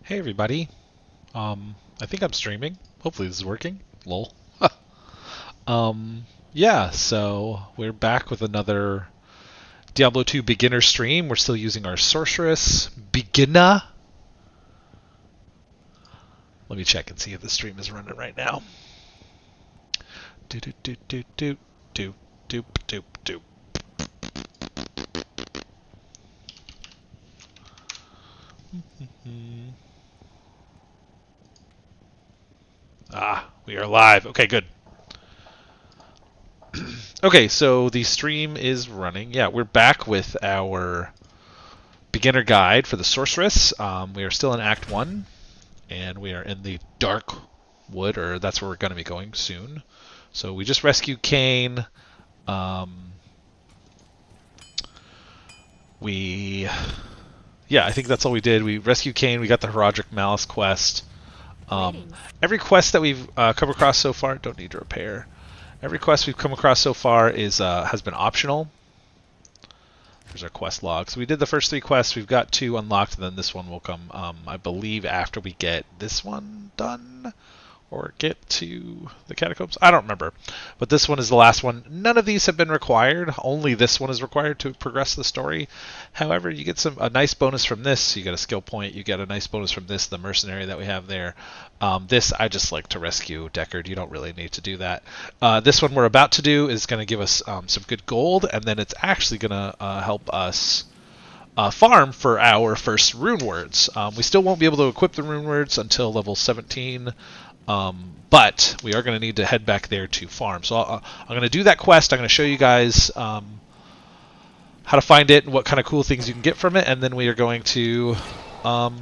Hey everybody. I think I'm streaming. Hopefully this is working. Lol. Yeah, so we're back with another Diablo 2 beginner stream. We're still using our sorceress Beginner. Let me check and see if the stream is running right now. Do do do do do do do do do. We are live. Okay, good. Okay, so the stream is running. Yeah, we're back with our beginner guide for the sorceress. We are still in Act 1, and we are in the Dark Wood, or that's where we're going to be going soon. So we just rescued Cain. Yeah, I think that's all we did. We rescued Cain. We got the Herodic Malice quest. Every quest that we've come across so far, don't need to repair. Every quest we've come across so far has been optional. There's our quest log. So we did the first 3 quests. We've got 2 unlocked, and then this one will come, I believe, after we get this one done. Or get to the catacombs. I don't remember. But this one is the last one. None of these have been required. Only this one is required to progress the story. However, you get a nice bonus from this. You get a skill point. You get a nice bonus from this, the mercenary that we have there. This, I just like to rescue Deckard. You don't really need to do that. This one we're about to do is going to give us some good gold, and then it's actually going to help us farm for our first rune words. We still won't be able to equip the rune words until level 17. But we are going to need to head back there to farm. So I'm going to do that quest. I'm going to show you guys how to find it and what kind of cool things you can get from it. And then we are going to I'll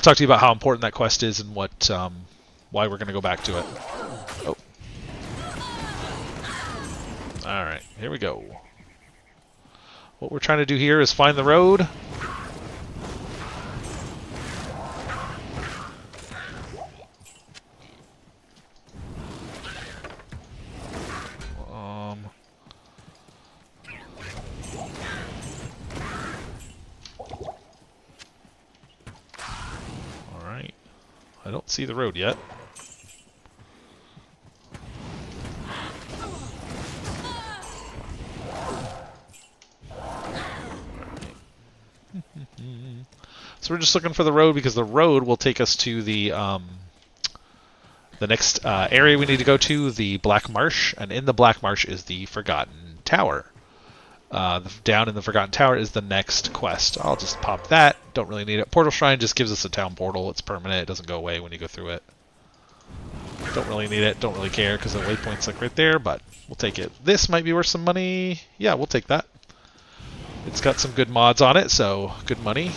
talk to you about how important that quest is and what why we're going to go back to it. Oh. All right, here we go. What we're trying to do here is find the road. I don't see the road yet. So we're just looking for the road because the road will take us to the next area we need to go to, the Black Marsh, and in the Black Marsh is the Forgotten Tower. Down in the Forgotten Tower is the next quest. I'll just pop that. Don't really need it. Portal Shrine just gives us a town portal. It's permanent. It doesn't go away when you go through it. Don't really need it. Don't really care because the waypoint's like right there, but we'll take it. This might be worth some money. Yeah, we'll take that. It's got some good mods on it, so good money.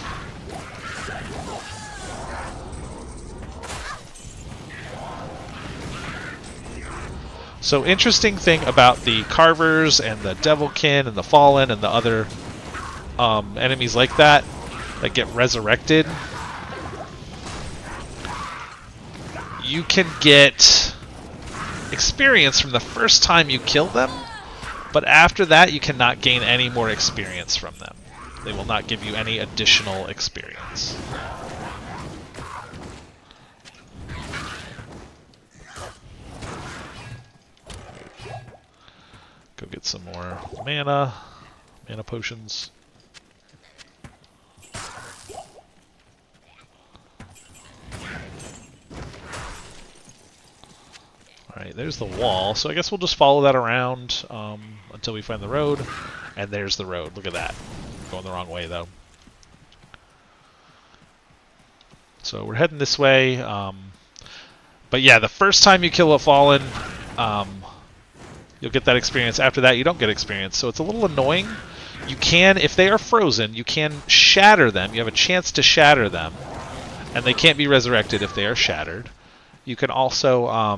So interesting thing about the Carvers and the Devilkin and the Fallen and the other enemies like that get resurrected, you can get experience from the first time you kill them, but after that you cannot gain any more experience from them. They will not give you any additional experience. Go get some more mana potions. Alright, there's the wall. So I guess we'll just follow that around until we find the road. And there's the road. Look at that. Going the wrong way, though. So we're heading this way. But yeah, the first time you kill a Fallen, you'll get that experience. After that, you don't get experience. So it's a little annoying. You can, if they are frozen, you can shatter them. You have a chance to shatter them. And they can't be resurrected if they are shattered. You can also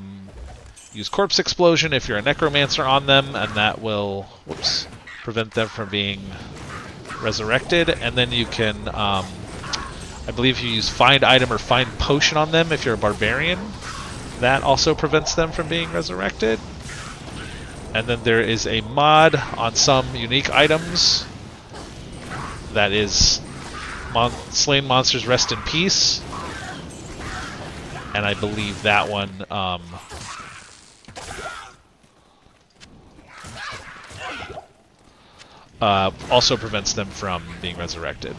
use Corpse Explosion if you're a Necromancer on them, and that will prevent them from being resurrected. And then you can, I believe you use Find Item or Find Potion on them if you're a Barbarian. That also prevents them from being resurrected. And then there is a mod on some unique items that is Slain Monsters Rest in Peace. And I believe that one also prevents them from being resurrected.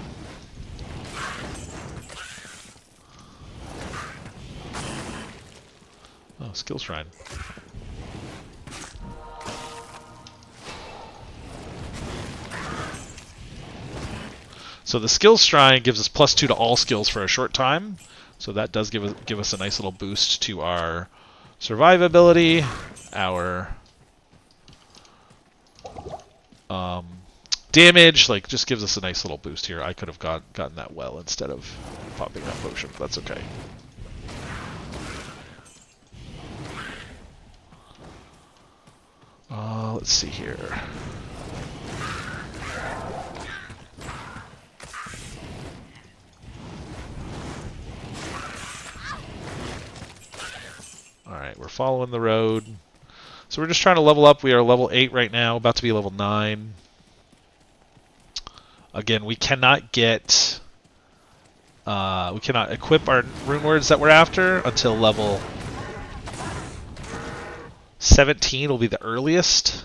Oh, Skill Shrine. So the Skill Shrine gives us +2 to all skills for a short time. So that does give us a nice little boost to our survivability, our damage. Like, just gives us a nice little boost here. I could have gotten that well instead of popping that potion, but that's okay. Let's see here. Alright, we're following the road. So we're just trying to level up. We are level 8 right now, about to be level 9. Again, we cannot get... we cannot equip our rune words that we're after until level 17 will be the earliest.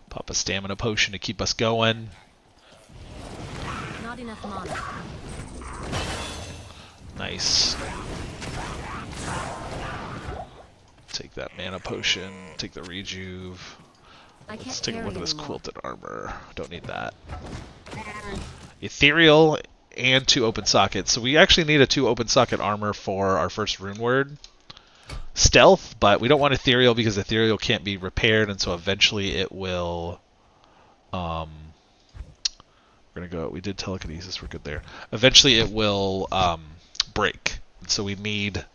Pop a stamina potion to keep us going. Not enough mana. Nice. Take that mana potion, take the rejuve. Let's take a look at this quilted armor. Don't need that. Ethereal and 2 open sockets. So we actually need a 2 open socket armor for our first rune word. Stealth, but we don't want ethereal because ethereal can't be repaired, and so eventually it will... we're gonna go... We did telekinesis, we're good there. Eventually it will break. So we need...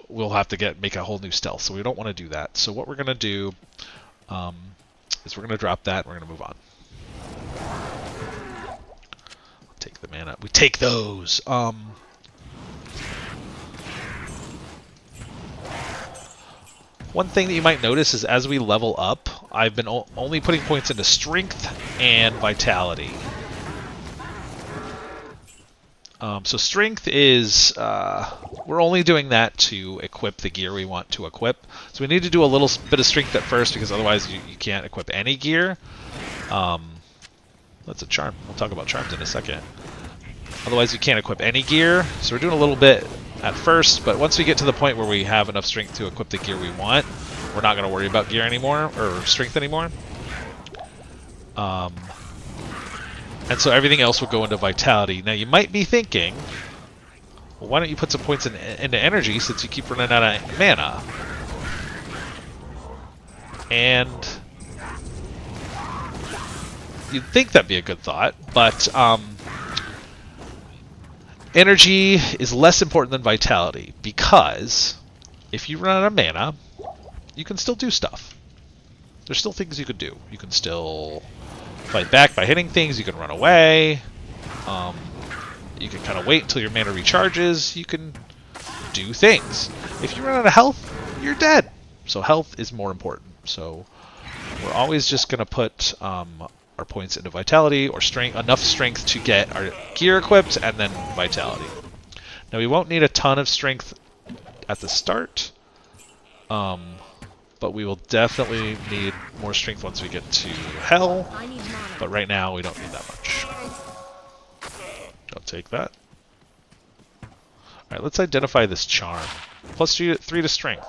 we'll have to make a whole new stealth, so we don't want to do that. So what we're going to do is we're going to drop that, and we're going to move on. Take the mana. We take those! One thing that you might notice is as we level up, I've been only putting points into strength and vitality. So strength is, we're only doing that to equip the gear we want to equip. So we need to do a little bit of strength at first because otherwise you can't equip any gear. That's a charm. We'll talk about charms in a second. Otherwise you can't equip any gear. So we're doing a little bit at first, but once we get to the point where we have enough strength to equip the gear we want, we're not going to worry about gear anymore, or strength anymore. And so everything else will go into vitality. Now you might be thinking, well, why don't you put some points into energy since you keep running out of mana? And you'd think that'd be a good thought, but energy is less important than vitality because if you run out of mana, you can still do stuff. There's still things you could do. You can still fight back by hitting things, you can run away, you can kind of wait until your mana recharges, you can do things. If you run out of health, you're dead. So health is more important. So we're always just going to put our points into vitality or strength, enough strength to get our gear equipped, and then vitality. Now we won't need a ton of strength at the start, but we will definitely need more strength once we get to hell. But right now we don't need that much. I'll take that. Alright, let's identify this charm. Plus 3 to strength.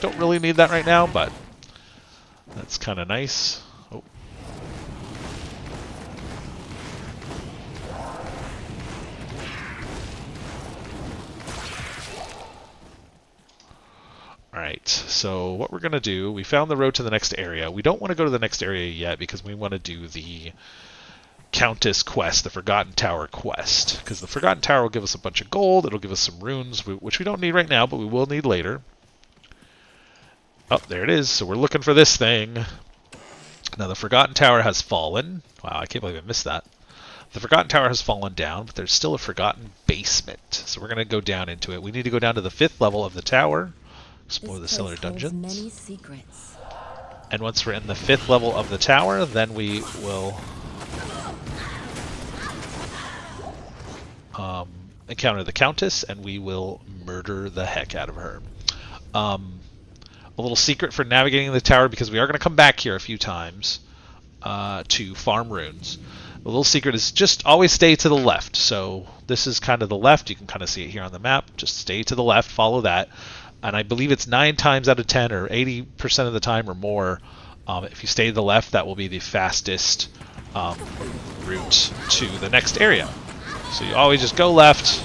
Don't really need that right now, but that's kind of nice. Oh. Alright, so what we're going to do, we found the road to the next area. We don't want to go to the next area yet because we want to do the Countess quest, the Forgotten Tower quest. Because the Forgotten Tower will give us a bunch of gold, it'll give us some runes, which we don't need right now, but we will need later. Oh, there it is, so we're looking for this thing. Now the Forgotten Tower has fallen. Wow, I can't believe I missed that. The Forgotten Tower has fallen down, but there's still a Forgotten Basement. So we're going to go down into it. We need to go down to the 5th level of the tower, explore the cellar dungeons. Many secrets. And once we're in the 5th level of the tower, then we will encounter the Countess, and we will murder the heck out of her. A little secret for navigating the tower, because we are going to come back here a few times to farm runes. The little secret is just always stay to the left. So this is kind of the left. You can kind of see it here on the map. Just stay to the left, follow that. And I believe it's 9 times out of 10 or 80% of the time or more, if you stay to the left, that will be the fastest route to the next area. So you always just go left.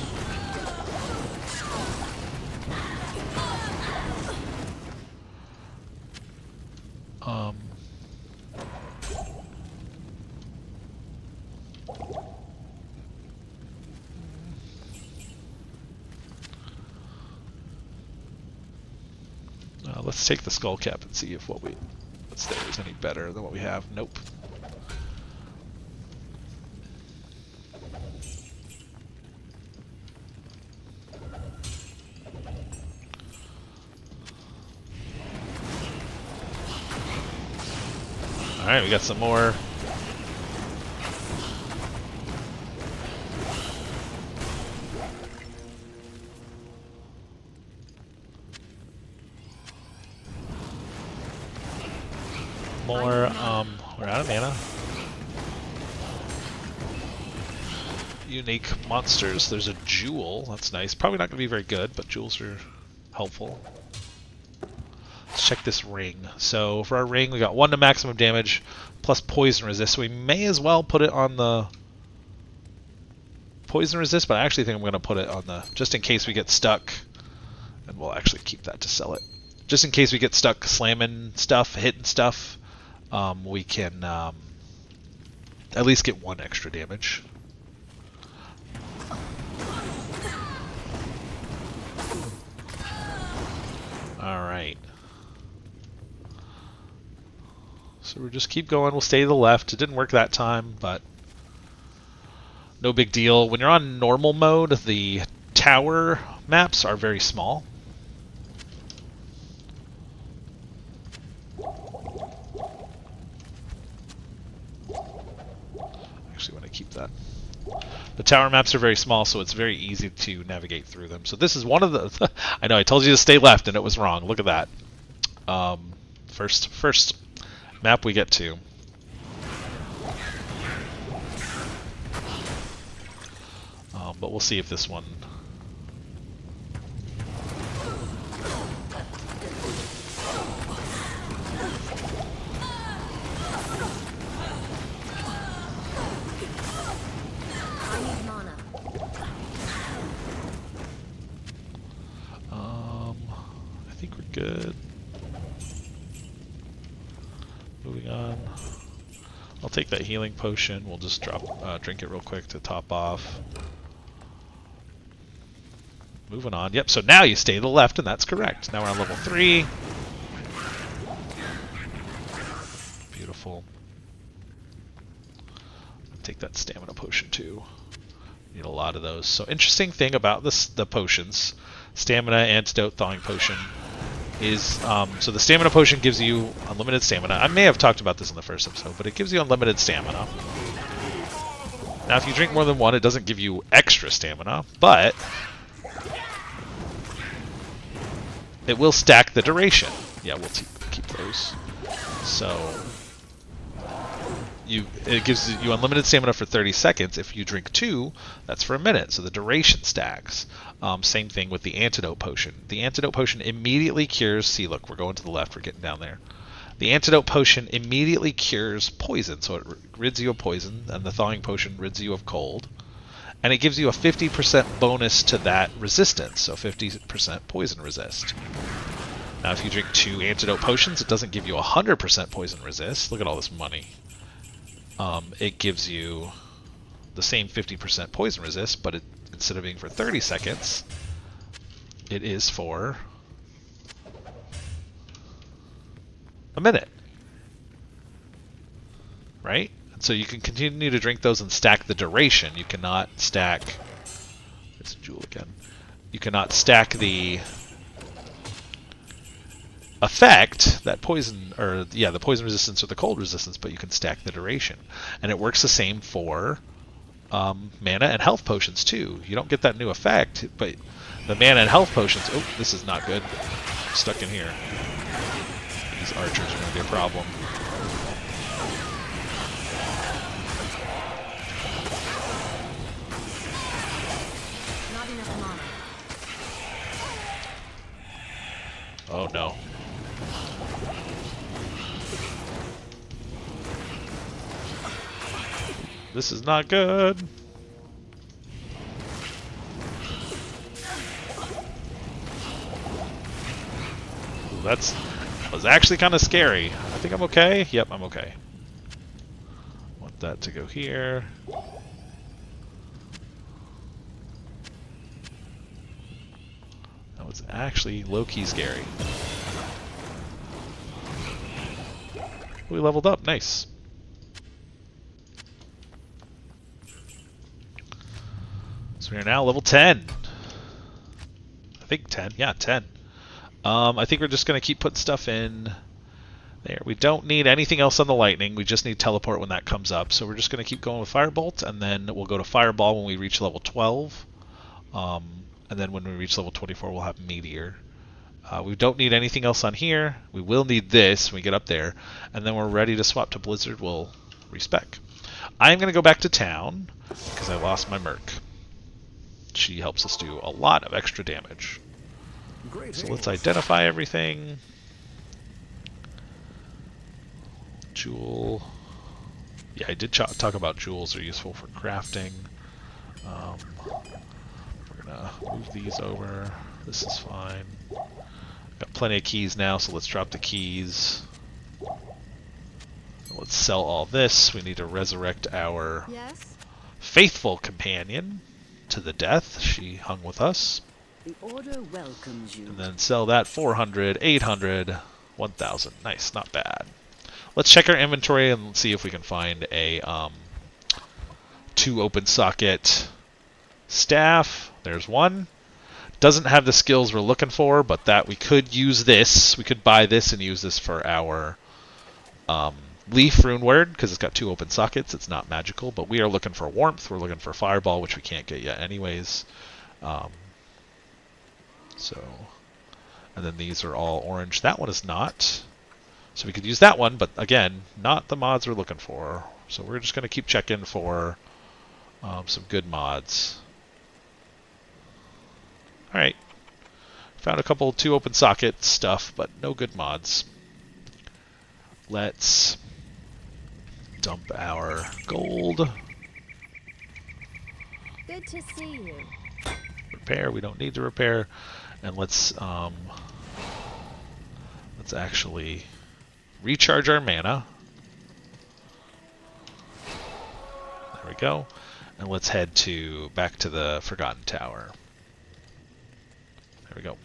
Let's take the skull cap and see if what's there is any better than what we have. Nope. Alright, we got some more. We're out of mana. Unique monsters. There's a jewel. That's nice. Probably not going to be very good, but jewels are helpful. Let's check this ring. So for our ring, we got 1 to maximum damage plus poison resist. So we may as well put it on the poison resist, but I actually think I'm going to put it on the, just in case we get stuck. And we'll actually keep that to sell it. Just in case we get stuck slamming stuff, hitting stuff. We can at least get 1 extra damage. Alright. So we'll just keep going. We'll stay to the left. It didn't work that time, but no big deal. When you're on normal mode, the tower maps are very small. Actually want to keep that. The tower maps are very small, so it's very easy to navigate through them. So this is one of the... I know, I told you to stay left, and it was wrong. Look at that. First map we get to. But we'll see if this one... I think we're good. Moving on. I'll take that healing potion. We'll just drink it real quick to top off. Moving on. Yep, so now you stay to the left, and that's correct. Now we're on level 3. Beautiful. Take that stamina potion too. Need a lot of those. So interesting thing about the potions, stamina, antidote, thawing potion, is so the stamina potion gives you unlimited stamina. I may have talked about this in the first episode, but it gives you unlimited stamina. Now if you drink more than 1, it doesn't give you extra stamina, but it will stack the duration. Yeah, we'll keep those. So it gives you unlimited stamina for 30 seconds. If you drink 2, that's for a minute. So the duration stacks. Same thing with the antidote potion. The antidote potion immediately cures... See, look, we're going to the left. We're getting down there. The antidote potion immediately cures poison. So it rids you of poison, and the thawing potion rids you of cold. And it gives you a 50% bonus to that resistance. So 50% poison resist. Now, if you drink 2 antidote potions, it doesn't give you 100% poison resist. Look at all this money. It gives you the same 50% poison resist, but instead of being for 30 seconds, it is for a minute. Right? So you can continue to drink those and stack the duration. You cannot stack... It's a jewel again. You cannot stack the effect, that poison, or yeah, the poison resistance or the cold resistance, but you can stack the duration. And it works the same for mana and health potions too. You don't get that new effect, but the mana and health potions... Oh, this is not good. I'm stuck in here. These archers are going to be a problem. Oh no. This is not good. Ooh, that was actually kind of scary. I think I'm okay. Yep, I'm okay. Want that to go here. That was actually low-key scary. We leveled up. Nice. So we are now level 10. I think 10. Yeah, 10. I think we're just going to keep putting stuff in there. We don't need anything else on the lightning. We just need teleport when that comes up. So we're just going to keep going with Firebolt, and then we'll go to Fireball when we reach level 12. And then when we reach level 24, we'll have Meteor. We don't need anything else on here. We will need this when we get up there. And then we're ready to swap to Blizzard. We'll respec. I'm going to go back to town because I lost my Merc. She helps us do a lot of extra damage. So let's identify everything. Jewel. Yeah, I did talk about jewels are useful for crafting. We're going to move these over. This is fine. Got plenty of keys now, so let's drop the keys. Let's sell all this. We need to resurrect our faithful companion to the death. She hung with us. The order welcomes you. And then sell that 400, 800, 1,000. Nice, not bad. Let's check our inventory and see if we can find a 2 open socket staff. There's one. Doesn't have the skills we're looking for, but that we could use this. We could buy this and use this for our Leaf Rune Word, because it's got 2 open sockets. It's not magical, but we are looking for Warmth. We're looking for Fireball, which we can't get yet anyways. And then these are all orange. That one is not. So we could use that one, but again, not the mods we're looking for. So we're just going to keep checking for some good mods. Alright. Found a couple 2 open socket stuff, but no good mods. Let's dump our gold. Good to see you. Repair, we don't need to repair. And let's actually recharge our mana. There we go. And let's head back to the Forgotten Tower. There we go.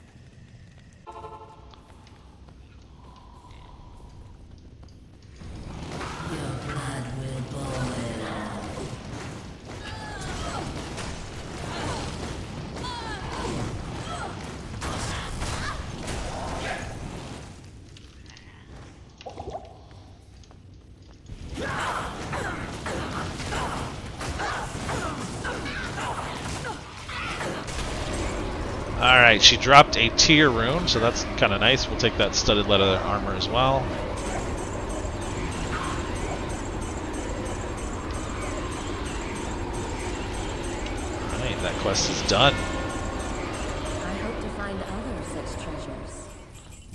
Alright, she dropped a tier rune, so that's kind of nice. We'll take that studded leather armor as well. Alright, that quest is done. I hope to find other such treasures.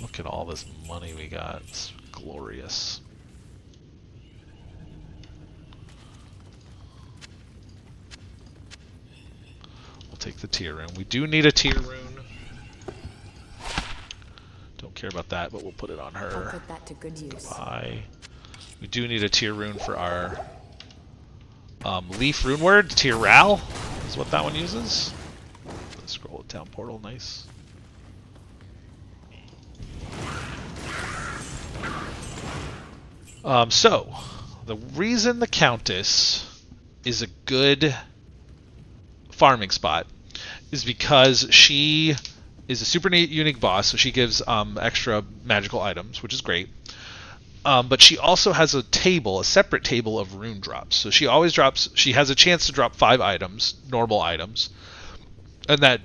Look at all this money we got. It's glorious. Take the tier rune. We do need a tier rune. Don't care about that, but we'll put it on her. I'll put that to good use. Bye. We do need a tier rune for our Leaf Rune Word. Tier Ral is what that one uses. Let's scroll it down. Portal, nice. So the reason the Countess is a good farming spot is because she is a super unique boss, so she gives extra magical items, which is great. But she also has a table, a separate table of rune drops. So she always drops. She has a chance to drop 5 items, normal items, and then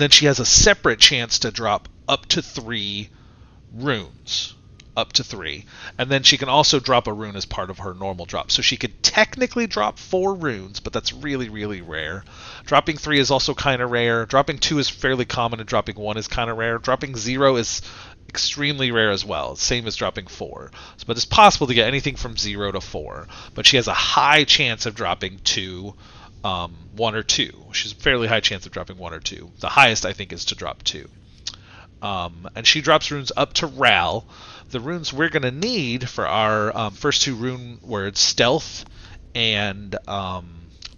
she has a separate chance to drop up to 3 runes. Up to 3. And then she can also drop a rune as part of her normal drop. So she could technically drop 4 runes, but that's really, really rare. Dropping 3 is also kind of rare. Dropping 2 is fairly common, and dropping 1 is kind of rare. Dropping 0 is extremely rare as well, same as dropping 4. But it's possible to get anything from 0 to 4. But she has a high chance of dropping 2, 1 or 2. She's a fairly high chance of dropping 1 or 2. The highest, I think, is to drop 2. And she drops runes up to Ral. The runes we're going to need for our first 2 rune words, Stealth and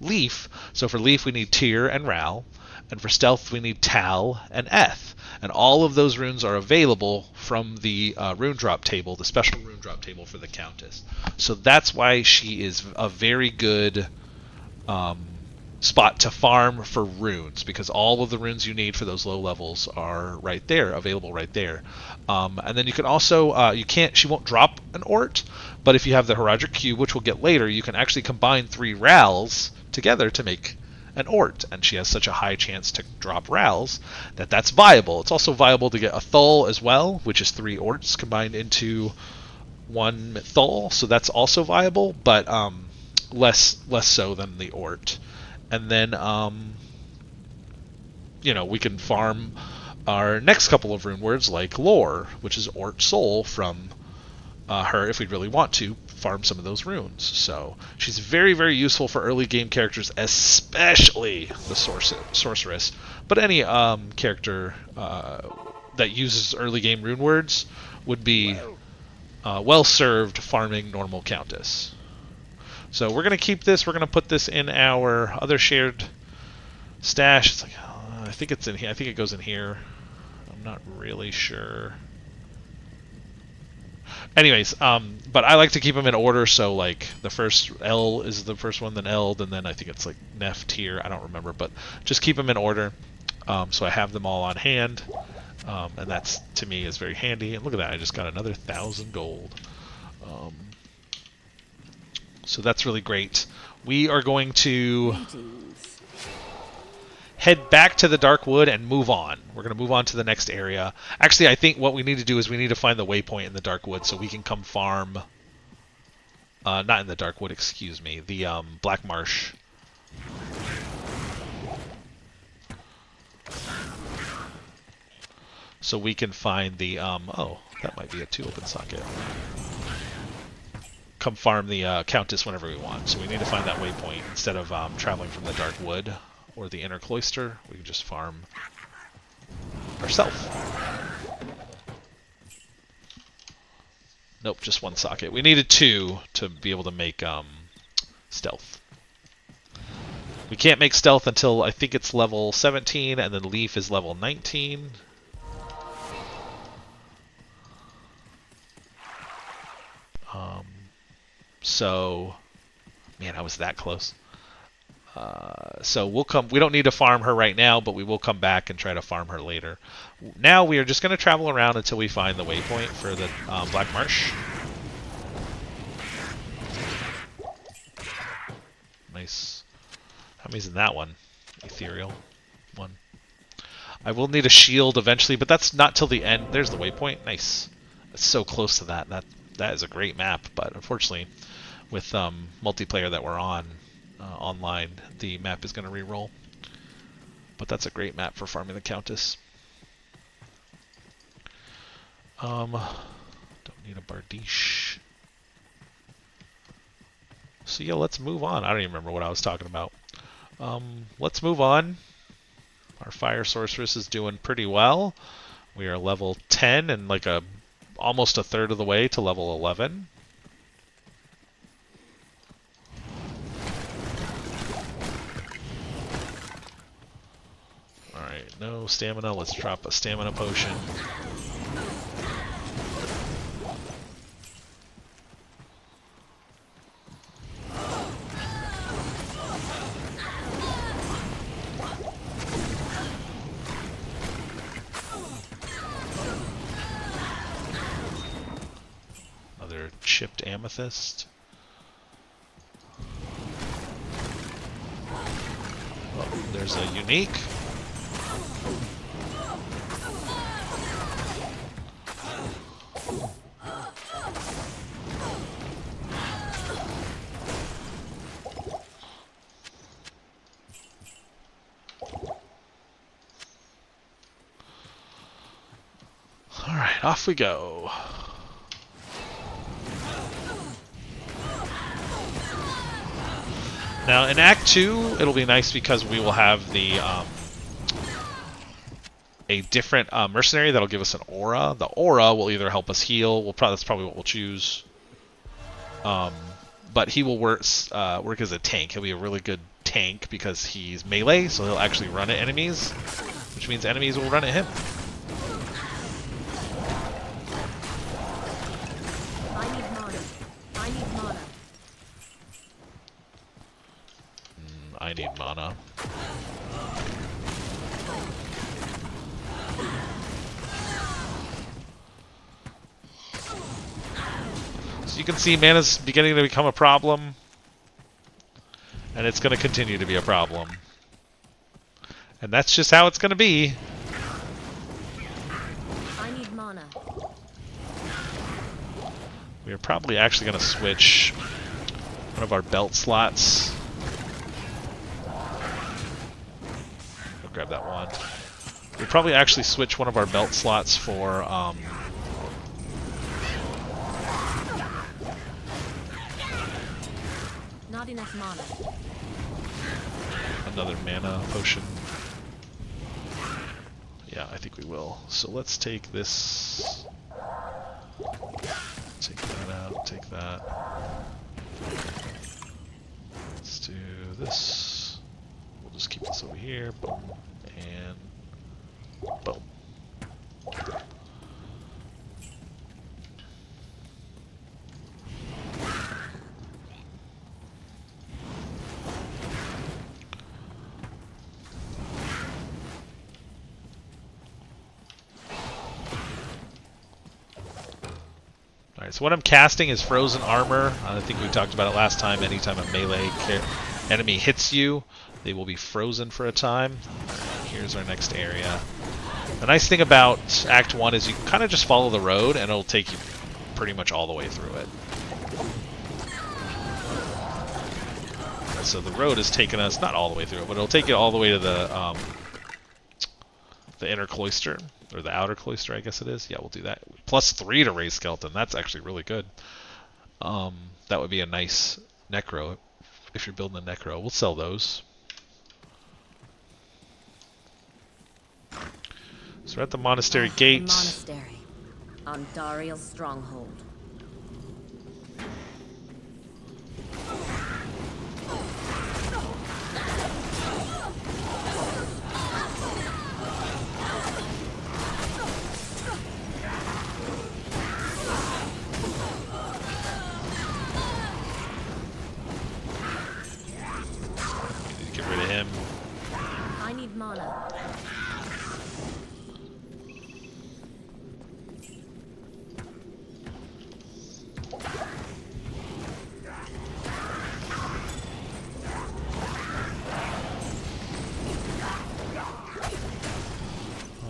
Leaf. So for Leaf, we need Tyr and Ral. And for Stealth, we need Tal and Eth. And all of those runes are available from the rune drop table, the special rune drop table for the Countess. So that's why she is a very good spot to farm for runes, because all of the runes you need for those low levels are right there, available right there. And then you can also, she won't drop an Ort, but if you have the Heraldric Cube, which we'll get later, you can actually combine 3 Rals together to make an Ort, and she has such a high chance to drop Rals that's viable. It's also viable to get a Thul as well, which is 3 Orts combined into 1 Thul, so that's also viable, but less so than the Ort. And then we can farm our next couple of rune words like Lore, which is Ort Soul from her if we'd really want to farm some of those runes. So she's very, very useful for early game characters, especially the sorceress. But any character that uses early game rune words would be well served farming normal Countess. So we're going to keep this. We're going to put this in our other shared stash. It's like, I think it's in here. I think it goes in here. I'm not really sure. Anyways, but I like to keep them in order, so like the first L is the first one, then Eld, and then I think it's like Nef tier. I don't remember, but just keep them in order. So I have them all on hand, and that's, to me, is very handy. And look at that, I just got another 1,000 gold. So that's really great. We are going to head back to the Dark Wood and move on. We're going to move on to the next area. Actually, I think what we need to do is we need to find the waypoint in the Dark Wood so we can come farm... not in the Dark Wood, excuse me. The Black Marsh. So we can find the... oh, that might be a 2-open socket. Come farm the Countess whenever we want. So we need to find that waypoint instead of traveling from the Dark Wood or the Inner Cloister. We can just farm ourselves. Nope, just 1 socket. We needed 2 to be able to make Stealth. We can't make Stealth until I think it's level 17, and then Leaf is level 19. So, man, I was that close. So we'll come. We don't need to farm her right now, but we will come back and try to farm her later. Now we are just going to travel around until we find the waypoint for the Black Marsh. Nice. How many's in that one? Ethereal. 1. I will need a shield eventually, but that's not till the end. There's the waypoint. Nice. It's so close to that. That is a great map, but unfortunately, with multiplayer that we're on online, the map is going to re-roll. But that's a great map for farming the Countess. Don't need a Bardiche. So yeah, let's move on. I don't even remember what I was talking about. Let's move on. Our Fire Sorceress is doing pretty well. We are level 10 and like almost a third of the way to level 11. Alright, no stamina. Let's drop a stamina potion. chipped amethyst. Oh, there's a unique. Alright, off we go. Now, in Act 2, it'll be nice because we will have the a different mercenary that'll give us an aura. The aura will either help us heal. That's probably what we'll choose. But he will work as a tank. He'll be a really good tank because he's melee, so he'll actually run at enemies, which means enemies will run at him. I need mana. So you can see mana's beginning to become a problem. And it's going to continue to be a problem. And that's just how it's going to be. I need mana. We're probably actually going to switch one of our belt slots. Grab that one. We'll probably actually switch one of our belt slots for not enough mana. Another mana potion. Yeah, I think we will. So let's take this. Take that out. Take that. Let's do this. We'll just keep this over here. Boom. And boom. Alright, so what I'm casting is Frozen Armor. I think we talked about it last time. Anytime a melee enemy hits you, they will be frozen for a time. Here's our next area. The nice thing about Act 1 is you can kind of just follow the road and it'll take you pretty much all the way through it. So the road has taken us, not all the way through it, but it'll take you all the way to the inner cloister, or the outer cloister, I guess it is. Yeah, we'll do that. +3 to raise skeleton. That's actually really good. That would be a nice necro if you're building a necro. We'll sell those. So we're at the monastery gate. The monastery on Dariel's stronghold. Get rid of him. I need mana.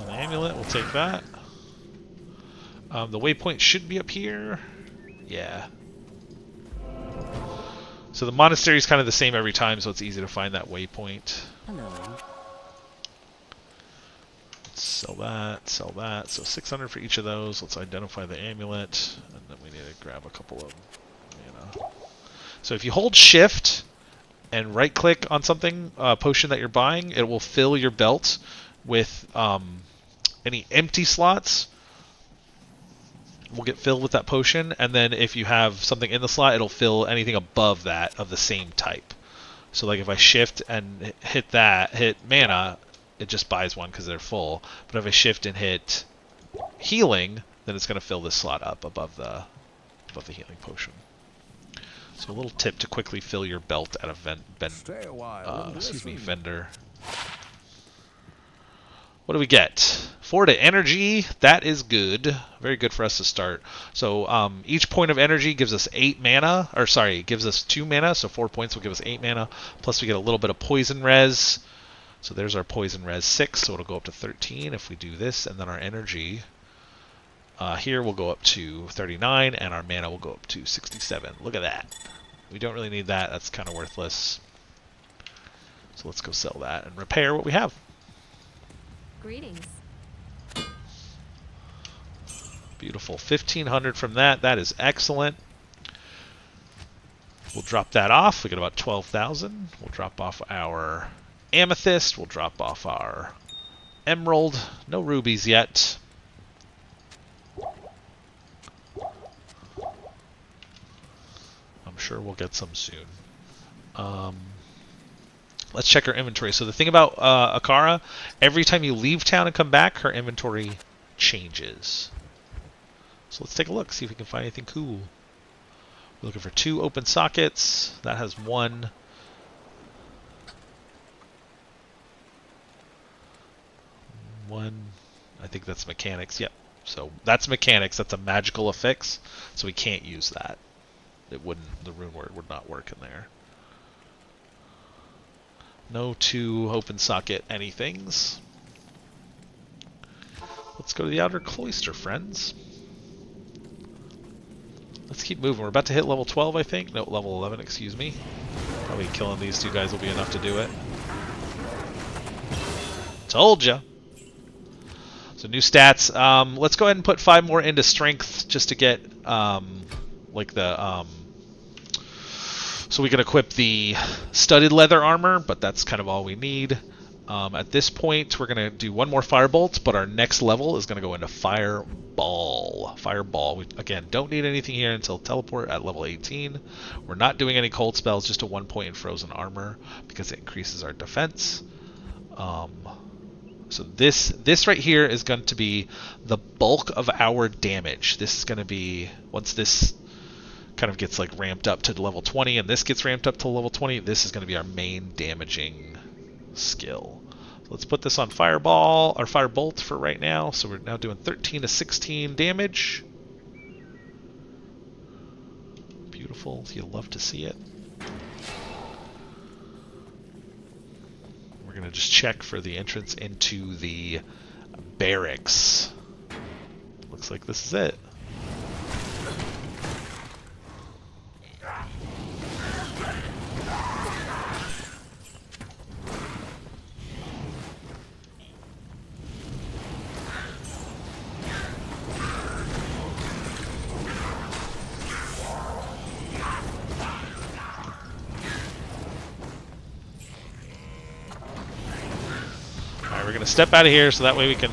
Amulet, we'll take that. The waypoint should be up here. Yeah. So the monastery is kind of the same every time, so it's easy to find that waypoint. Hello. Sell that, sell that. So 600 for each of those. Let's identify the amulet, and then we need to grab a couple of mana. So if you hold Shift and right-click on something, potion that you're buying, it will fill your belt with any empty slots will get filled with that potion, and then if you have something in the slot, it'll fill anything above that of the same type. So like if I shift and hit mana, it just buys one because they're full. But if I shift and hit healing, then it's going to fill this slot up above the healing potion. So a little tip to quickly fill your belt at a vendor. What do we get? 4 to energy. That is good. Very good for us to start. So each point of energy gives us 8 mana. Or sorry, gives us 2 mana. So 4 points will give us 8 mana. Plus we get a little bit of poison res. So there's our poison res 6. So it'll go up to 13 if we do this. And then our energy here will go up to 39. And our mana will go up to 67. Look at that. We don't really need that. That's kind of worthless. So let's go sell that and repair what we have. Greetings. Beautiful. 1,500 from that. That is excellent. We'll drop that off. We get about 12,000. We'll drop off our amethyst. We'll drop off our emerald. No rubies yet. I'm sure we'll get some soon. Let's check our inventory. So the thing about Akara, every time you leave town and come back, her inventory changes. So let's take a look, see if we can find anything cool. We're looking for 2 open sockets. That has 1. I think that's mechanics. Yep. So that's mechanics. That's a magical affix. So we can't use that. It wouldn't. The rune word would not work in there. No 2 open socket anythings. Let's go to the outer cloister, friends. Let's keep moving. We're about to hit level 12, I think. No, level 11, excuse me. Probably killing these 2 guys will be enough to do it. Told ya. So new stats. Let's go ahead and put 5 more into strength just to get like the so we can equip the studded leather armor, but that's kind of all we need. At this point, we're going to do 1 more firebolt, but our next level is going to go into fireball. Fireball. We, again, don't need anything here until teleport at level 18. We're not doing any cold spells, just a 1 point in frozen armor because it increases our defense. So this right here is going to be the bulk of our damage. This is going to be, once this kind of gets like ramped up to level 20 and this gets ramped up to level 20, this is going to be our main damaging skill. So let's put this on fireball or firebolt for right now. So we're now doing 13 to 16 damage. Beautiful. You'll love to see it. We're going to just check for the entrance into the barracks. Looks like this is it. We're going to step out of here so that way we can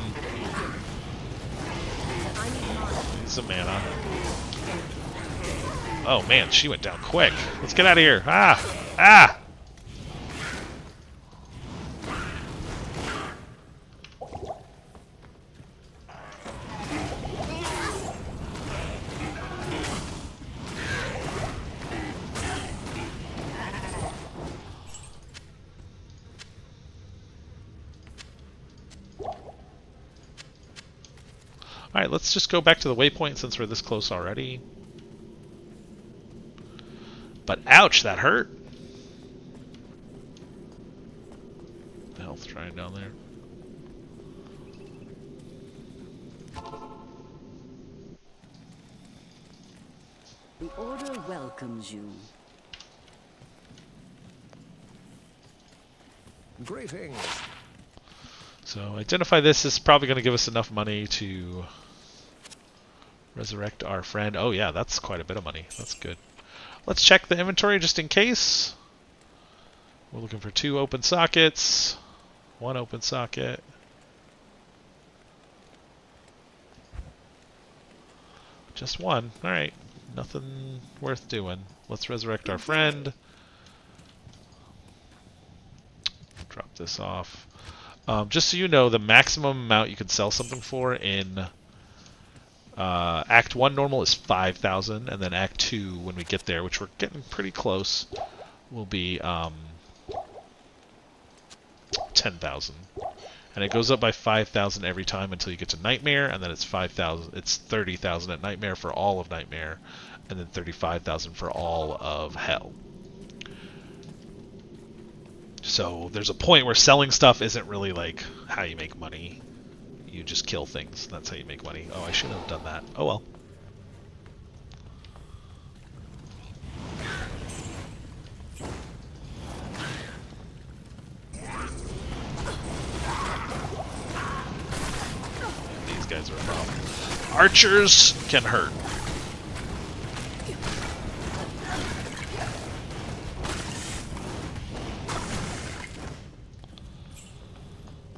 use some mana. Oh man, she went down quick. Let's get out of here. Ah! Ah! Alright, let's just go back to the waypoint since we're this close already. But ouch, that hurt. The health trying down there. The Order welcomes you. Greetings. So identify this is probably going to give us enough money to resurrect our friend. Oh yeah, that's quite a bit of money. That's good. Let's check the inventory just in case. We're looking for 2 open sockets. 1 open socket. Just 1. Alright. Nothing worth doing. Let's resurrect our friend. Drop this off. Just so you know, the maximum amount you can sell something for in Act 1 normal is 5,000, and then Act 2, when we get there, which we're getting pretty close, will be 10,000. And it goes up by 5,000 every time until you get to Nightmare, and then it's 5,000. It's 30,000 at Nightmare for all of Nightmare, and then 35,000 for all of Hell. So there's a point where selling stuff isn't really like how you make money. You just kill things. That's how you make money. Oh, I shouldn't have done that. Oh well. These guys are a problem. Archers can hurt.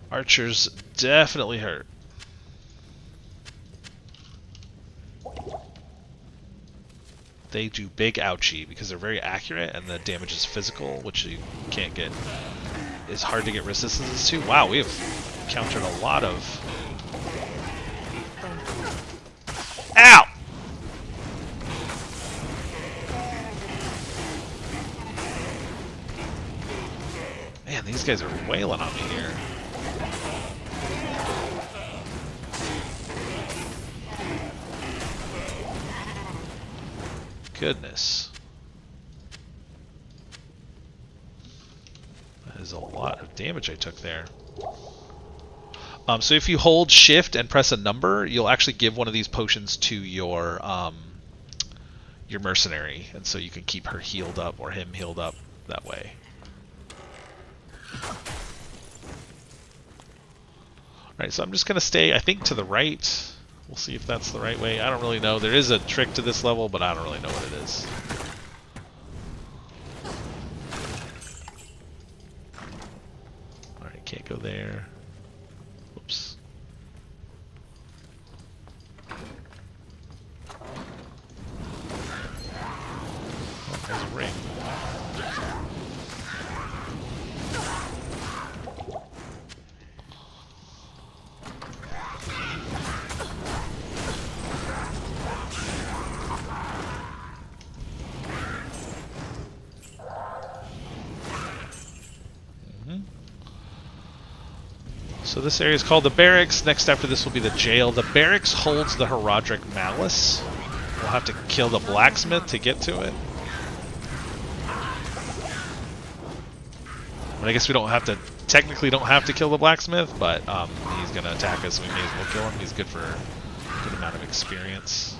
Archers definitely hurt. They do big ouchie because they're very accurate and the damage is physical, which you can't get. It's hard to get resistances to. Wow, we have countered a lot of. Ow! Man, these guys are wailing on me here. Goodness. That is a lot of damage I took there. So if you hold shift and press a number, you'll actually give one of these potions to your mercenary, and so you can keep her healed up or him healed up that way. Alright, so I'm just going to stay, I think, to the right. We'll see if that's the right way. I don't really know. There is a trick to this level, but I don't really know what it is. Alright, can't go there. Whoops. Oh, there's a ring. So this area is called the Barracks. Next after this will be the jail. The Barracks holds the Herodric Malice. We'll have to kill the blacksmith to get to it. I guess we don't have to, technically don't have to kill the blacksmith, but he's going to attack us, so we may as well kill him. He's good for a good amount of experience.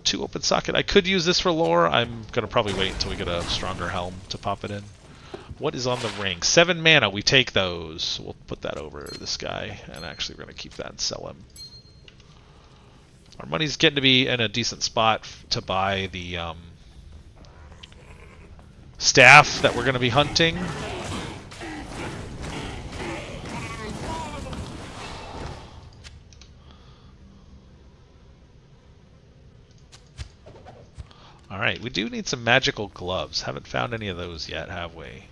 2 open socket. I could use this for lore. I'm going to probably wait until we get a stronger helm to pop it in. What is on the ring? 7 mana. We take those. We'll put that over this guy, and actually we're going to keep that and sell him. Our money's getting to be in a decent spot to buy the staff that we're going to be hunting. Alright, we do need some magical gloves. Haven't found any of those yet, have we?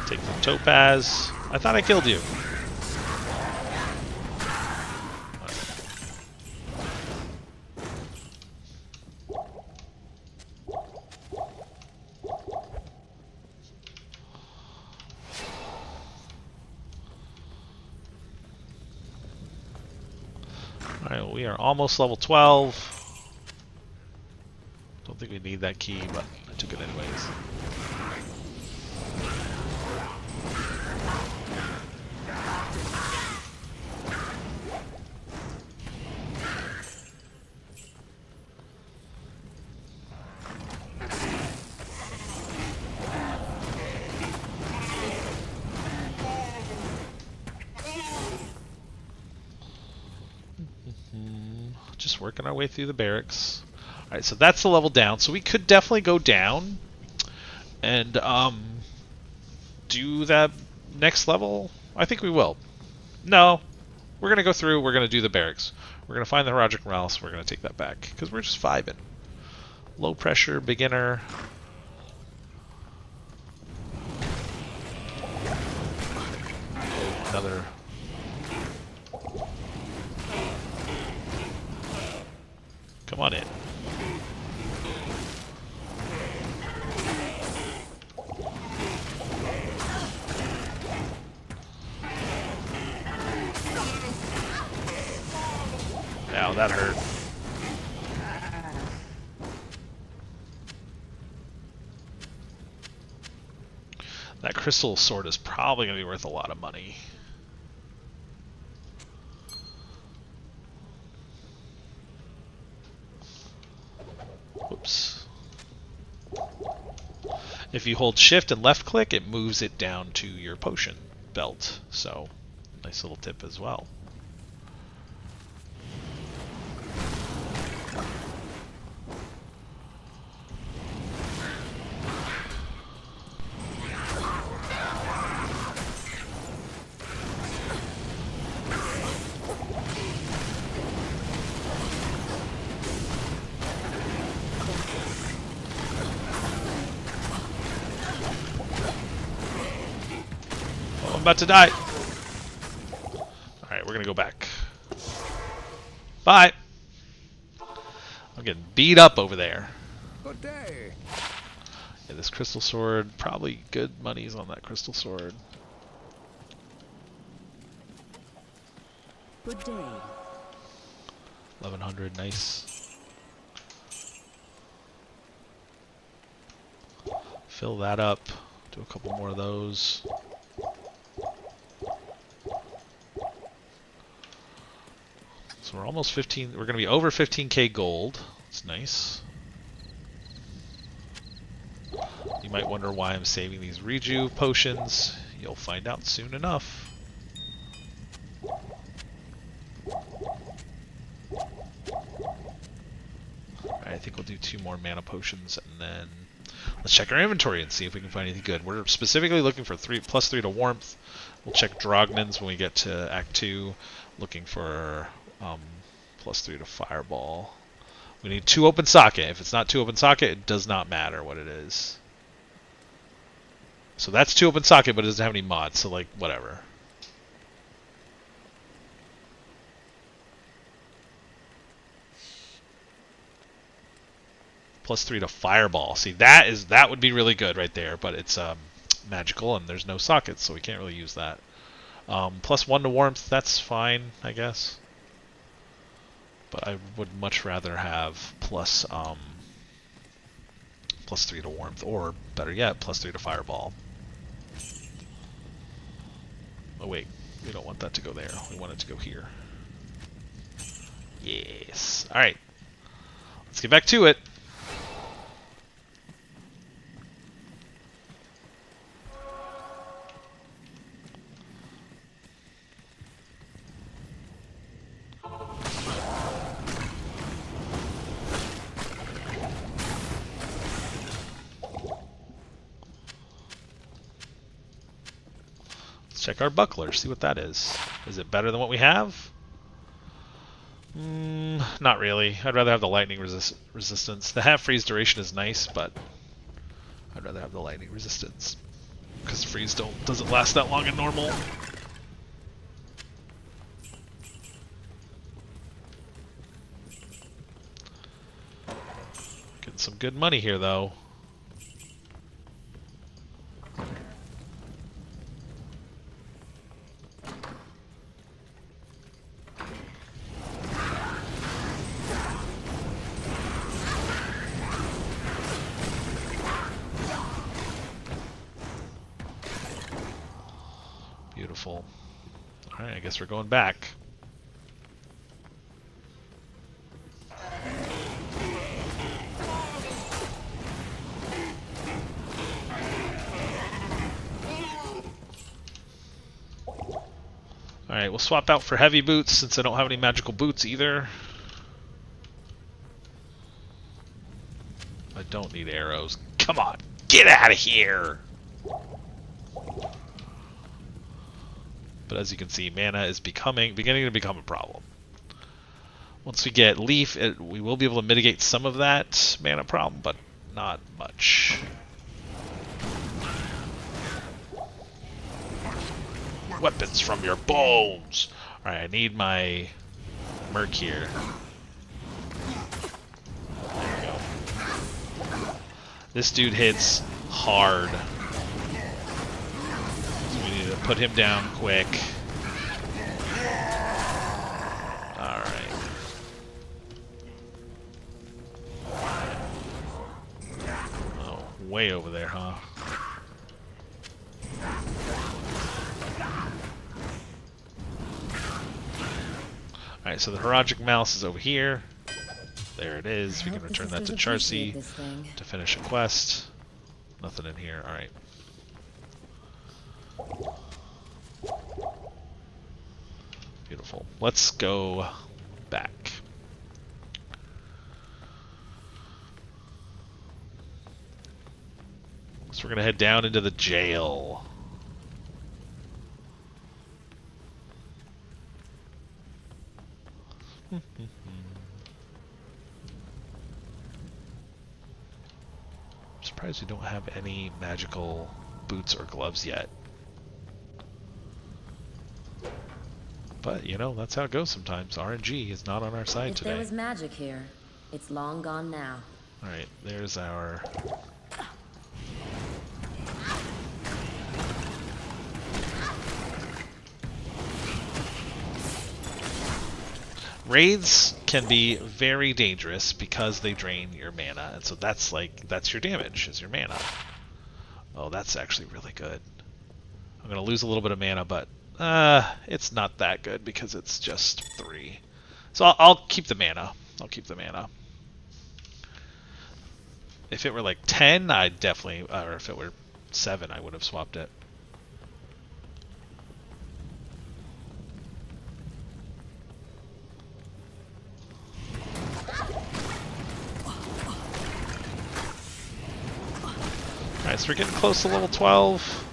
Take the topaz. I thought I killed you. Alright, we are almost level 12. Don't think we need that key, but I took it anyways. Just working our way through the barracks. Alright, so that's the level down. So we could definitely go down and do that next level. I think we will. No, we're going to go through. We're going to do the barracks. We're going to find the Herodric Malice. We're going to take that back because we're just 5-ing. Low pressure, beginner. Another. Come on in. Ow, that hurt. That crystal sword is probably going to be worth a lot of money. Whoops. If you hold shift and left click, it moves it down to your potion belt. So, nice little tip as well. I'm about to die. Alright, we're gonna go back. Bye! I'm getting beat up over there. Good day. Yeah, this crystal sword, probably good money's on that crystal sword. Good day. 1100, nice. Fill that up. Do a couple more of those. So we're almost 15. We're going to be over 15k gold. That's nice. You might wonder why I'm saving these reju potions. You'll find out soon enough. Alright, I think we'll do 2 more mana potions and then let's check our inventory and see if we can find anything good. We're specifically looking for +3 to warmth. We'll check Drognan's when we get to Act 2. Looking for +3 to fireball. We need 2 open socket. If it's not 2 open socket, it does not matter what it is. So that's 2 open socket, but it doesn't have any mods, so like, whatever. +3 to fireball. See, that would be really good right there, but it's magical and there's no sockets, so we can't really use that. +1 to warmth, that's fine, I guess. But I would much rather have +3 to warmth, or better yet, +3 to fireball. Oh wait, we don't want that to go there. We want it to go here. Yes. All right. Let's get back to it. Check our buckler, see what that is. Is it better than what we have? Not really. I'd rather have the lightning resistance. The half freeze duration is nice, but I'd rather have the lightning resistance because freeze doesn't last that long in normal. Getting some good money here, though. Beautiful. Alright, I guess we're going back. Alright, we'll swap out for heavy boots since I don't have any magical boots either. I don't need arrows. Come on, get out of here! But as you can see, mana is beginning to become a problem. Once we get Leaf, we will be able to mitigate some of that mana problem, but not much. weapons from your bones. All right, I need my merc here. There we go. This dude hits hard. So we need to put him down quick. All right. Oh, way over there, huh? Alright, so the Heroic Mouse is over here. There it is. We can return that to Charcy to finish a quest. Nothing in here. Alright. Beautiful. Let's go back. So we're going to head down into the jail. I'm surprised we don't have any magical boots or gloves yet. But, you know, that's how it goes sometimes. RNG is not on our side today. If there was magic here, it's long gone now. Alright, there's our... Raids can be very dangerous because they drain your mana, and so that's your damage, is your mana. Oh, that's actually really good. I'm going to lose a little bit of mana, but it's not that good because it's just 3. So I'll keep the mana. I'll keep the mana. If it were like 10, I'd definitely, or if it were 7, I would have swapped it. Alright, so we're getting close to level 12.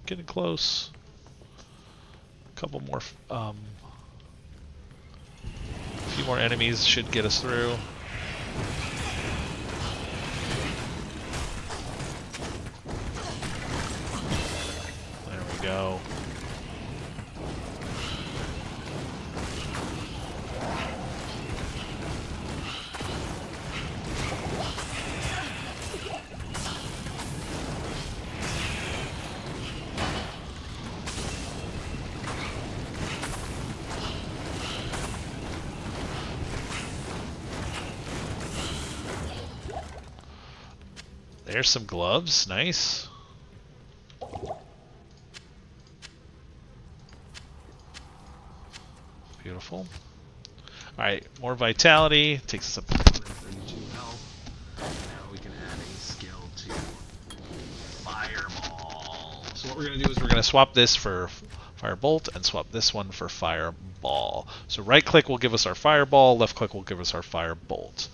Getting close. A couple more, a few more enemies should get us through. There we go. There's some gloves, nice. Beautiful. Alright, more vitality, takes us up to 132 health. Now we can add a skill to Fireball. So what we're going to do is we're going to swap this for Firebolt and swap this one for Fireball. So right click will give us our Fireball, left click will give us our Firebolt.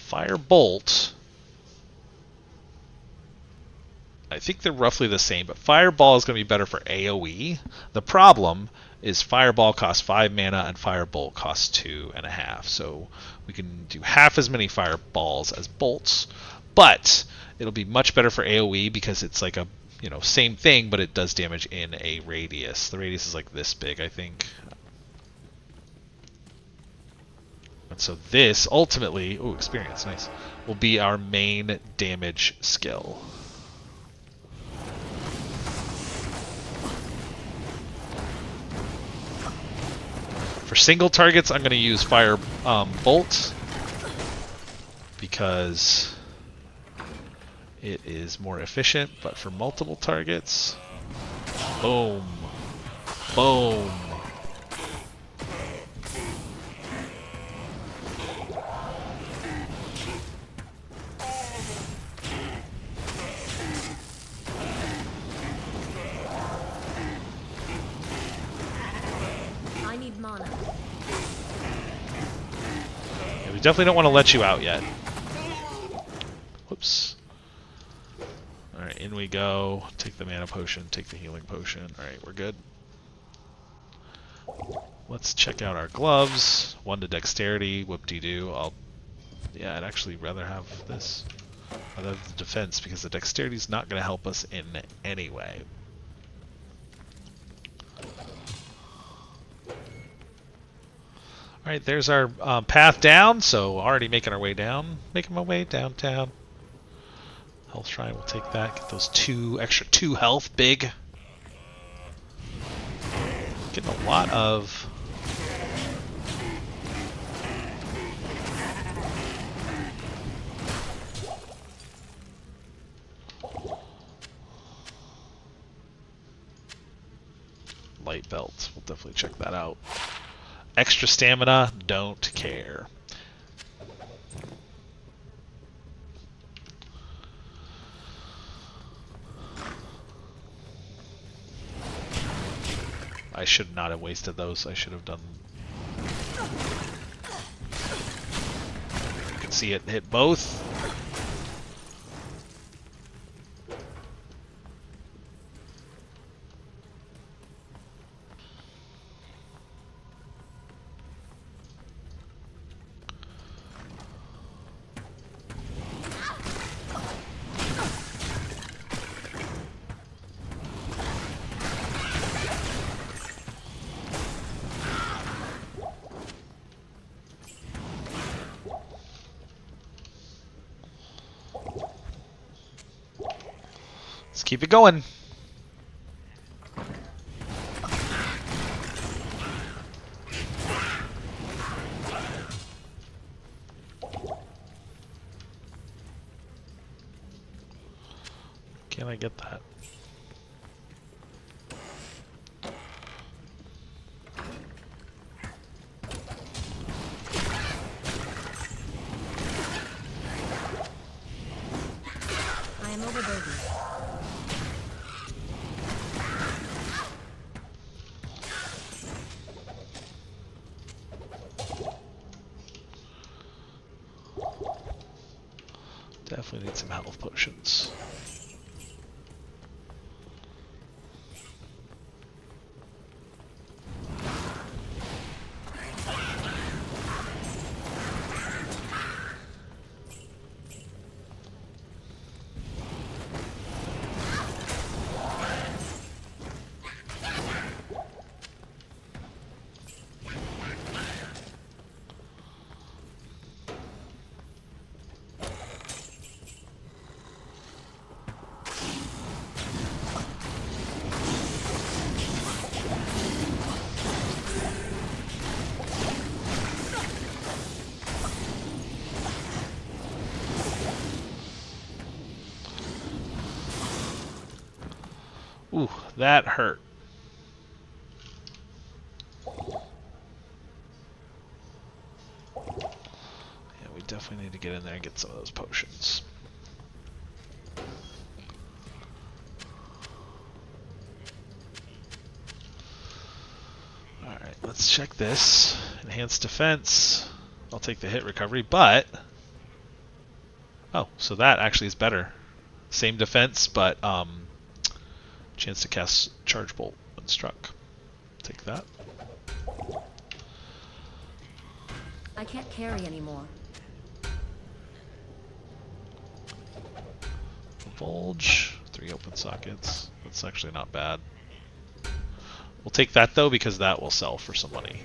Firebolt, I think they're roughly the same, but Fireball is going to be better for AoE. The problem is Fireball costs 5 mana and Firebolt costs 2.5. So we can do half as many Fireballs as bolts, but it'll be much better for AoE because it's like a, you know, same thing, but it does damage in a radius. The radius is like this big, I think. And so this ultimately, ooh, experience, nice, will be our main damage skill. For single targets, I'm going to use Fire Bolt because it is more efficient, but for multiple targets, boom, boom. I need mana. Yeah, we definitely don't want to let you out yet. Whoops. Alright, in we go. Take the mana potion, take the healing potion. Alright, we're good. Let's check out our gloves. 1 to dexterity, whoop-de-doo. Yeah, I'd actually rather have this. other than the defense, because the dexterity is not going to help us in any way. Alright, there's our path down, so already making our way down. Making my way downtown. Health Shrine, we'll take that. Get those extra 2 health. Big. Getting a lot of... light belt. We'll definitely check that out. Extra stamina, don't care. I should not have wasted those. I should have done... You can see it hit both. Let's keep it going. Can I get that? I am overburdened. Definitely need some health potions. Ooh, that hurt. Yeah, we definitely need to get in there and get some of those potions. Alright, let's check this. Enhanced defense. I'll take the hit recovery, but... Oh, so that actually is better. Same defense, but chance to cast Charge Bolt when struck. Take that. I can't carry anymore. Bulge. 3 open sockets. That's actually not bad. We'll take that though because that will sell for some money.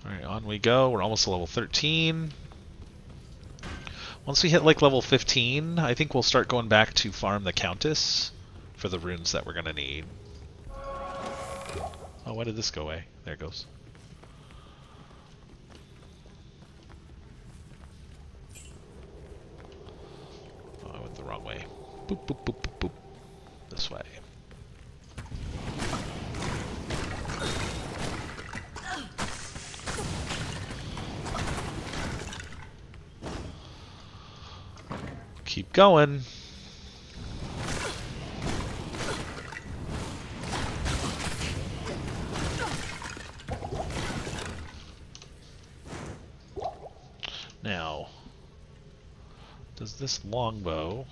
Alright, on we go. We're almost to level 13. Once we hit like level 15, I think we'll start going back to farm the Countess for the runes that we're going to need. Oh, why did this go away? There it goes. Oh, I went the wrong way. Boop, boop, boop, boop, boop. This way. Keep going. Now, does this longbow...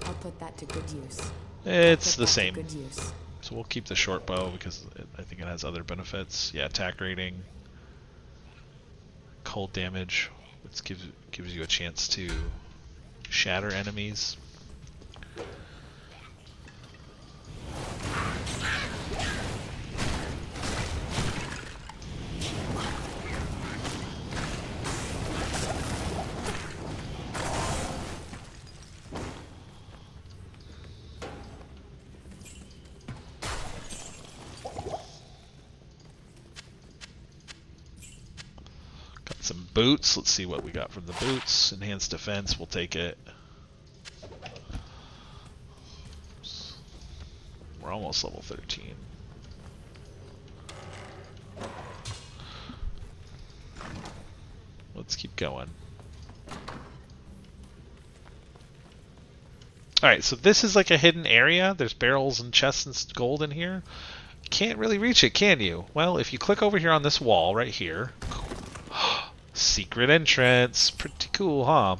I'll put that to good use. It's Put the that to same. good use. So we'll keep the short bow because I think it has other benefits. Yeah, attack rating, cold damage, which gives you a chance to shatter enemies. Got some boots. Let's see what we got from the boots. Enhanced defense, we'll take it. We're almost level 13. Let's keep going. Alright, so this is like a hidden area. There's barrels and chests and gold in here. Can't really reach it, can you? Well, if you click over here on this wall right here. Secret entrance. Pretty cool, huh?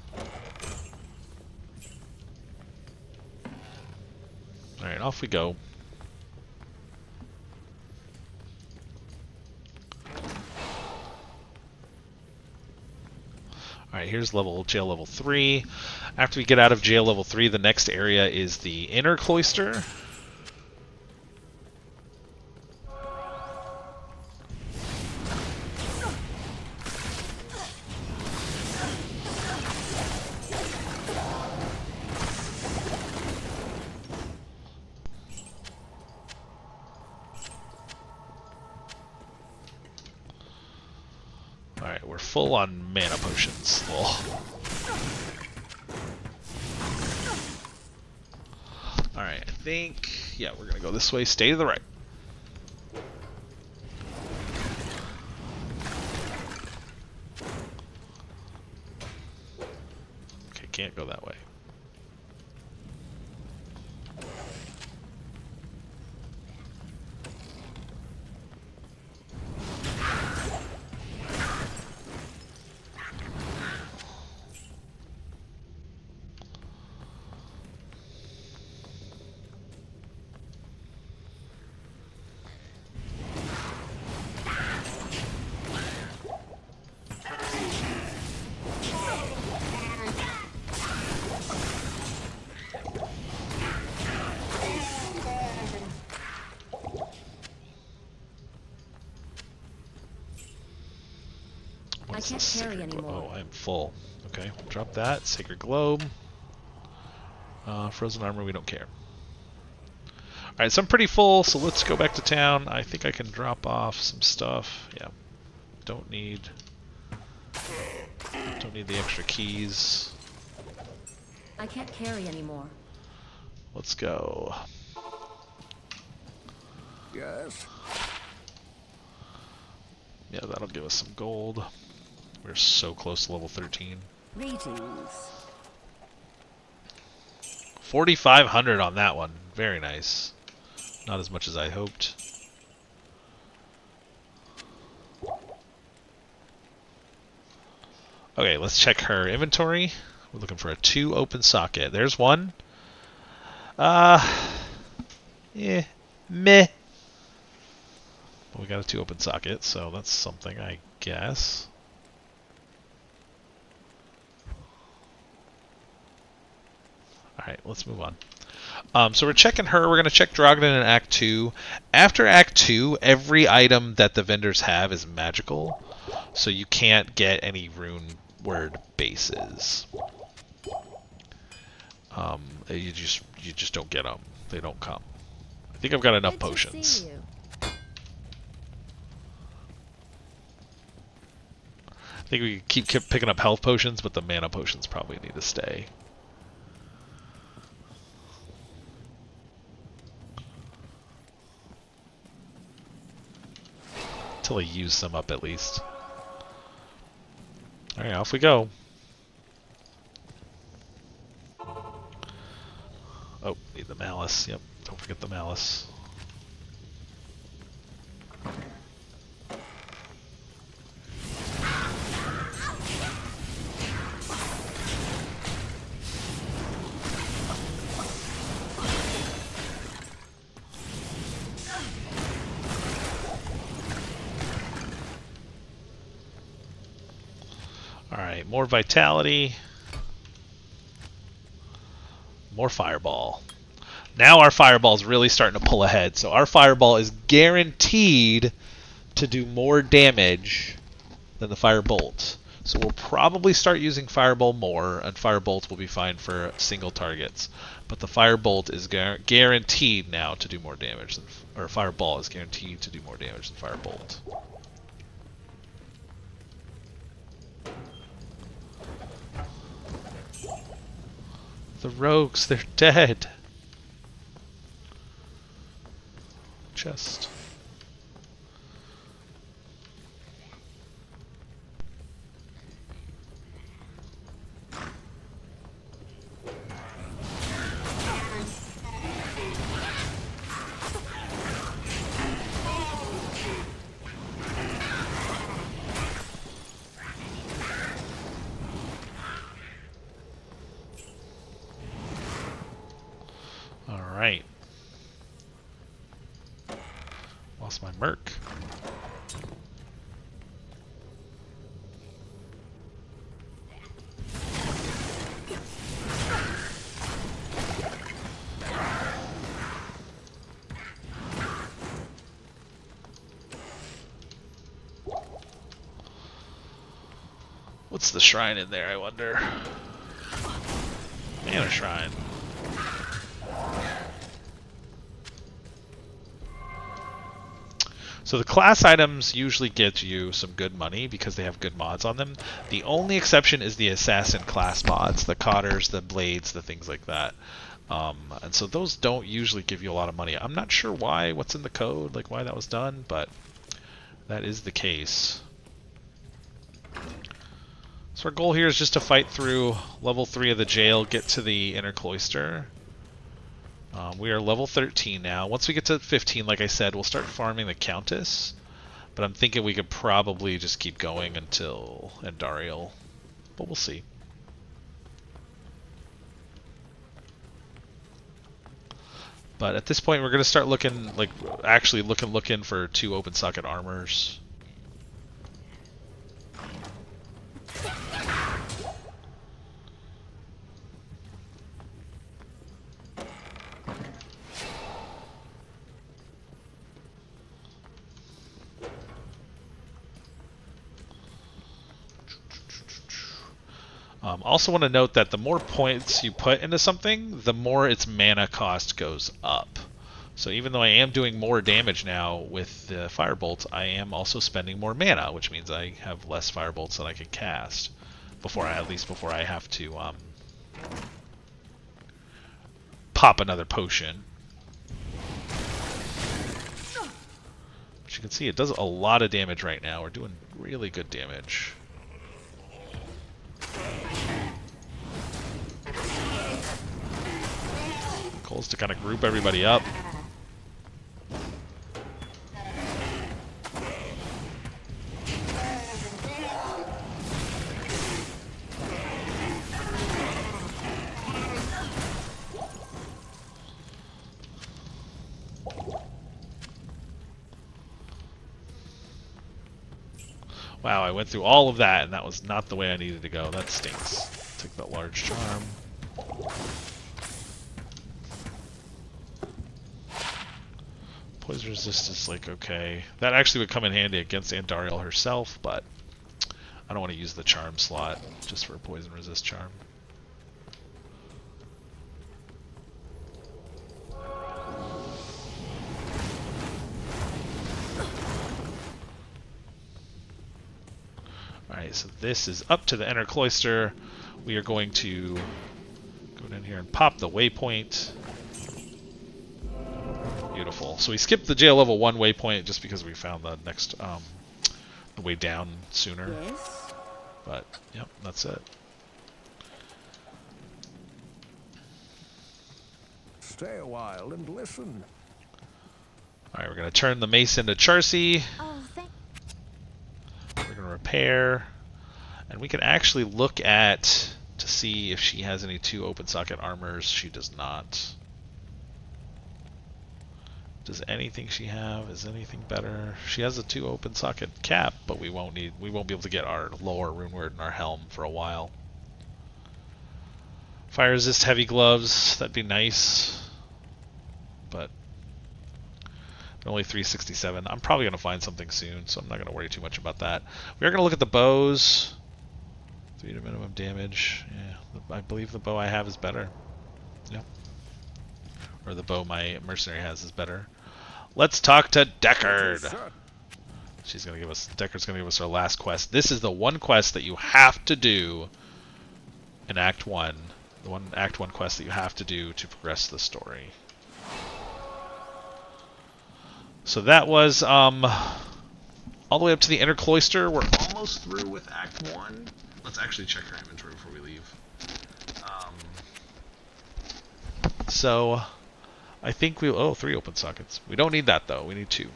Alright, off we go. Alright, here's jail level 3. After we get out of jail level 3, the next area is the inner cloister. Alright, we're full on mana potions. Alright, I think... Yeah, we're gonna go this way. Stay to the right. Okay, can't go that way. I can't carry anymore. Oh, I'm full. Okay, drop that. Sacred Globe. Frozen Armor, we don't care. Alright, so I'm pretty full, so let's go back to town. I think I can drop off some stuff. Yeah. Don't need the extra keys. I can't carry anymore. Let's go. Yes. Yeah, that'll give us some gold. We're so close to level 13. Greetings. 4,500 on that one. Very nice. Not as much as I hoped. Okay, let's check her inventory. We're looking for a 2 open socket. There's one. Yeah, meh. But we got a 2 open socket, so that's something, I guess. Alright, let's move on. So we're checking her. We're going to check Drogden in Act 2. After Act 2, every item that the vendors have is magical. So you can't get any rune word bases. You just don't get them. They don't come. I think I've got enough Good to potions. see you. I think we keep picking up health potions, but the mana potions probably need to stay. Until I use them up at least. Alright, off we go. Oh, need the malice. Yep, don't forget the malice. Alright, more vitality. More fireball. Now our fireball is really starting to pull ahead. So our fireball is guaranteed to do more damage than the firebolt. So we'll probably start using fireball more, and firebolt will be fine for single targets. But the firebolt is guaranteed now to do more damage than, or fireball is guaranteed to do more damage than firebolt. The rogues, they're dead. Chest. Alright. Lost my merc. What's the shrine in there, I wonder? Mana shrine. So the class items usually get you some good money because they have good mods on them. The only exception is the assassin class mods, the cotters, the blades, the things like that. And so those don't usually give you a lot of money. I'm not sure why, what's in the code, like why that was done, but that is the case. So our goal here is just to fight through level 3 of the jail, get to the inner cloister. We are level 13 now. Once we get to 15, like I said, we'll start farming the Countess. But I'm thinking we could probably just keep going until Andariel. But we'll see. But at this point, we're going to start looking, like, actually looking for 2 open socket armors. Also want to note that the more points you put into something, the more its mana cost goes up. So even though I am doing more damage now with the Firebolt, I am also spending more mana, which means I have less Firebolts that I can cast before I have to pop another potion. But you can see it does a lot of damage right now. We're doing really good damage. Goal is to kind of group everybody up. Wow, I went through all of that and that was not the way I needed to go. That stinks. Take that large charm. Poison resist is like okay. That actually would come in handy against Andariel herself, but I don't want to use the charm slot just for a poison resist charm. Alright, so this is up to the inner cloister. We are going to go down here and pop the waypoint. Beautiful. So we skipped the jail level 1 waypoint just because we found the next the way down sooner. Yes? But yep, that's it. Stay a while and listen. Alright, we're gonna turn the mace into Charcy. Oh, thank. We're gonna repair. And we can actually look at to see if she has any 2 open socket armors. She does not. Does anything she have? Is anything better? She has a 2 open socket cap, but we won't be able to get our lower rune word in our helm for a while. Fire resist heavy gloves, that'd be nice. But only 367. I'm probably going to find something soon, so I'm not going to worry too much about that. We are going to look at the bows. 3 to minimum damage. Yeah, I believe the bow I have is better. Yeah. Or the bow my mercenary has is better. Let's talk to Deckard. Deckard's going to give us our last quest. This is the one quest that you have to do in Act 1. The one Act 1 quest that you have to do to progress the story. So that was all the way up to the Inner Cloister. We're almost through with Act 1. Let's actually check our inventory before we leave. So I think we... Oh, 3 open sockets. We don't need that, though. We need 2.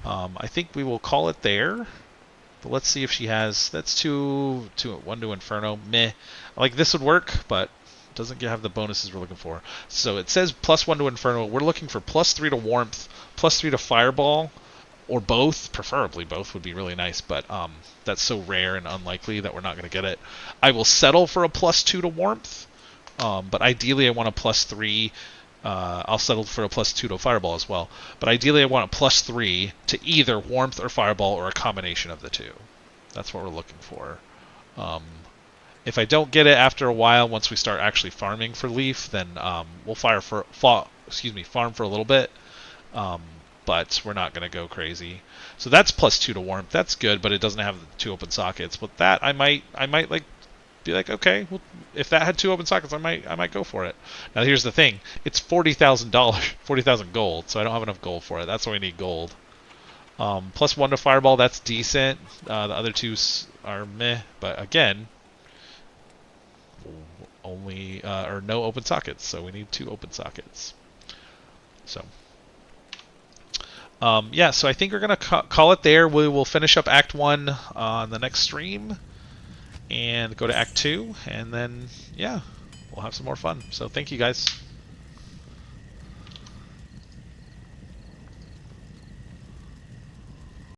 I think we will call it there. But let's see if she has... That's 1 to Inferno. Meh. Like, this would work, but it doesn't have the bonuses we're looking for. So it says +1 to Inferno. We're looking for +3 to Warmth, +3 to Fireball, or both. Preferably both would be really nice, but that's so rare and unlikely that we're not going to get it. I will settle for a +2 to Warmth, but ideally I want a +3. I'll settle for a +2 to Fireball as well. But ideally I want a +3 to either Warmth or Fireball or a combination of the two. That's what we're looking for. If I don't get it after a while, once we start actually farming for Leaf, then we'll farm for a little bit. But we're not going to go crazy. So that's +2 to Warmth. That's good, but it doesn't have the 2 open sockets. With that, I might like be like, okay, well, if that had 2 open sockets, I might go for it. Now here's the thing: it's $40,000, 40,000 gold, so I don't have enough gold for it. That's why we need gold. +1 to Fireball, that's decent. The other 2 are meh, but again, only or no open sockets, so we need 2 open sockets. So. Yeah, so I think we're going to call it there. We will finish up Act 1 on the next stream and go to Act 2, and then, yeah, we'll have some more fun. So thank you, guys.